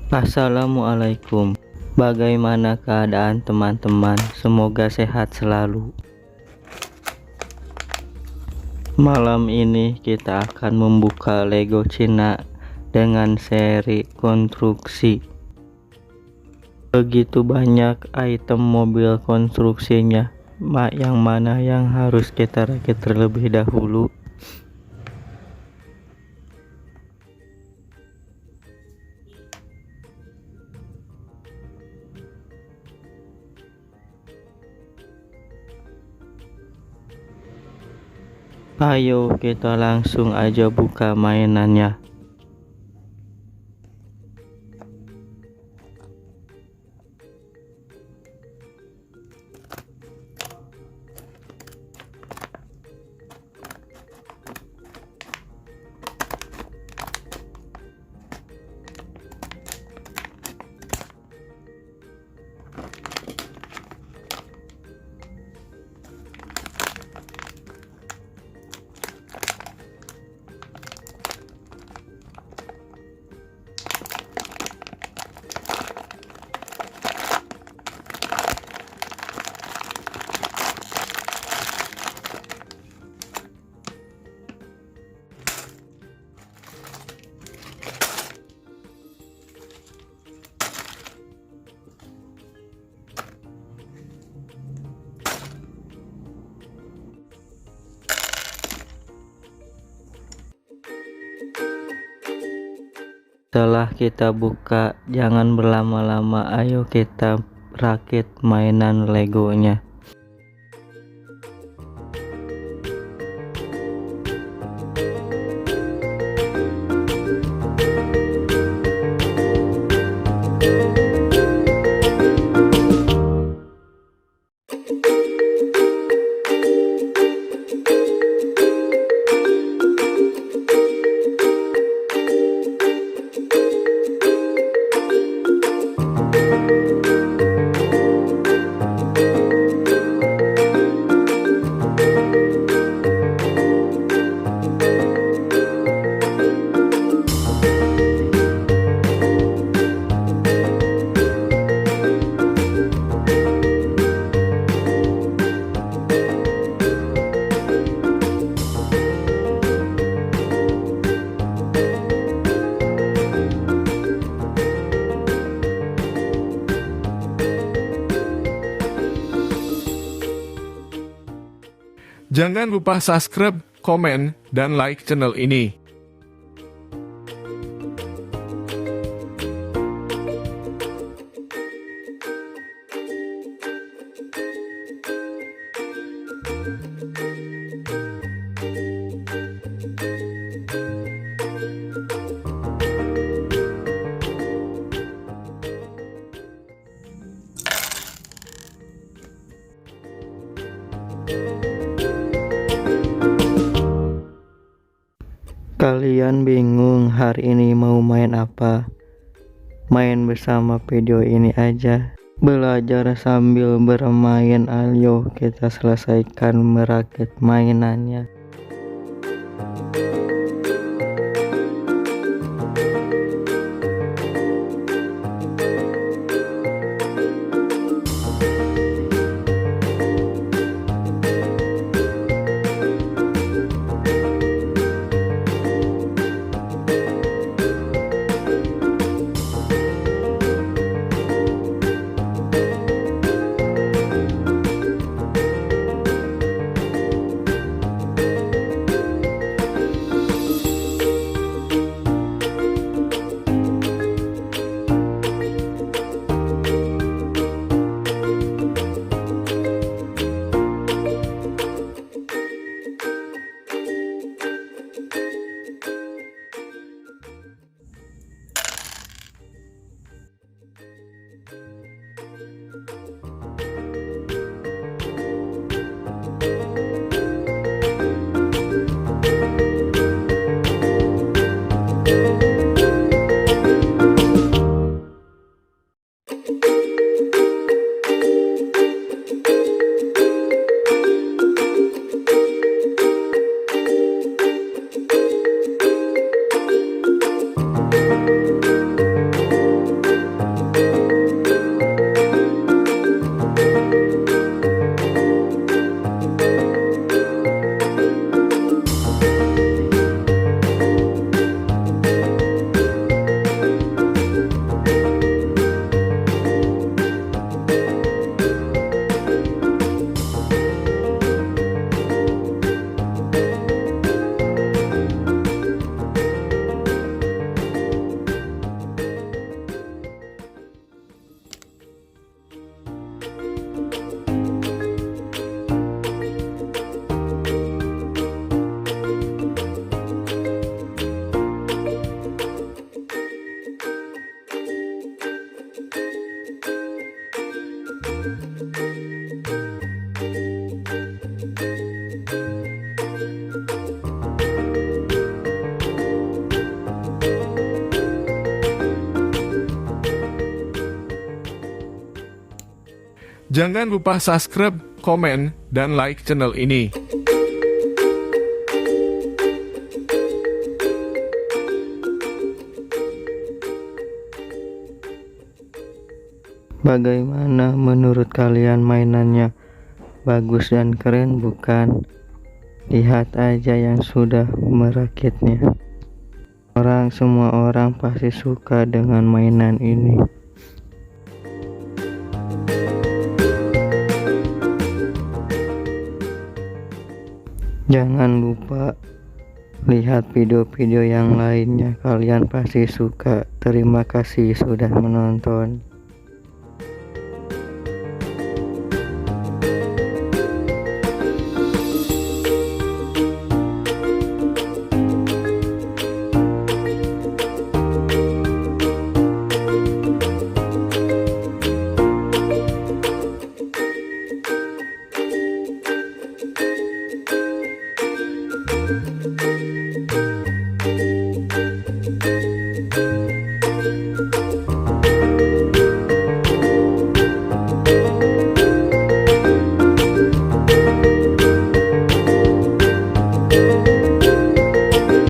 Assalamualaikum. Bagaimana keadaan teman-teman? Semoga sehat selalu. Malam ini kita akan membuka Lego Cina dengan seri konstruksi. Begitu banyak item mobil konstruksinya. Yang mana yang harus kita rakit terlebih dahulu? Ayo kita langsung aja buka mainannya. Setelah kita buka, jangan berlama-lama, ayo kita rakit mainan Legonya. Jangan lupa subscribe, komen, dan like channel ini. Kalian bingung hari ini mau main apa? Main bersama video ini aja. Belajar sambil bermain, ayo kita selesaikan merakit mainannya. Jangan lupa subscribe, komen, dan like channel ini. Bagaimana menurut kalian mainannya? Bagus dan keren bukan? Lihat aja yang sudah merakitnya. Semua orang pasti suka dengan mainan ini. Jangan lupa lihat video-video yang lainnya, kalian pasti suka. Terima kasih sudah menonton.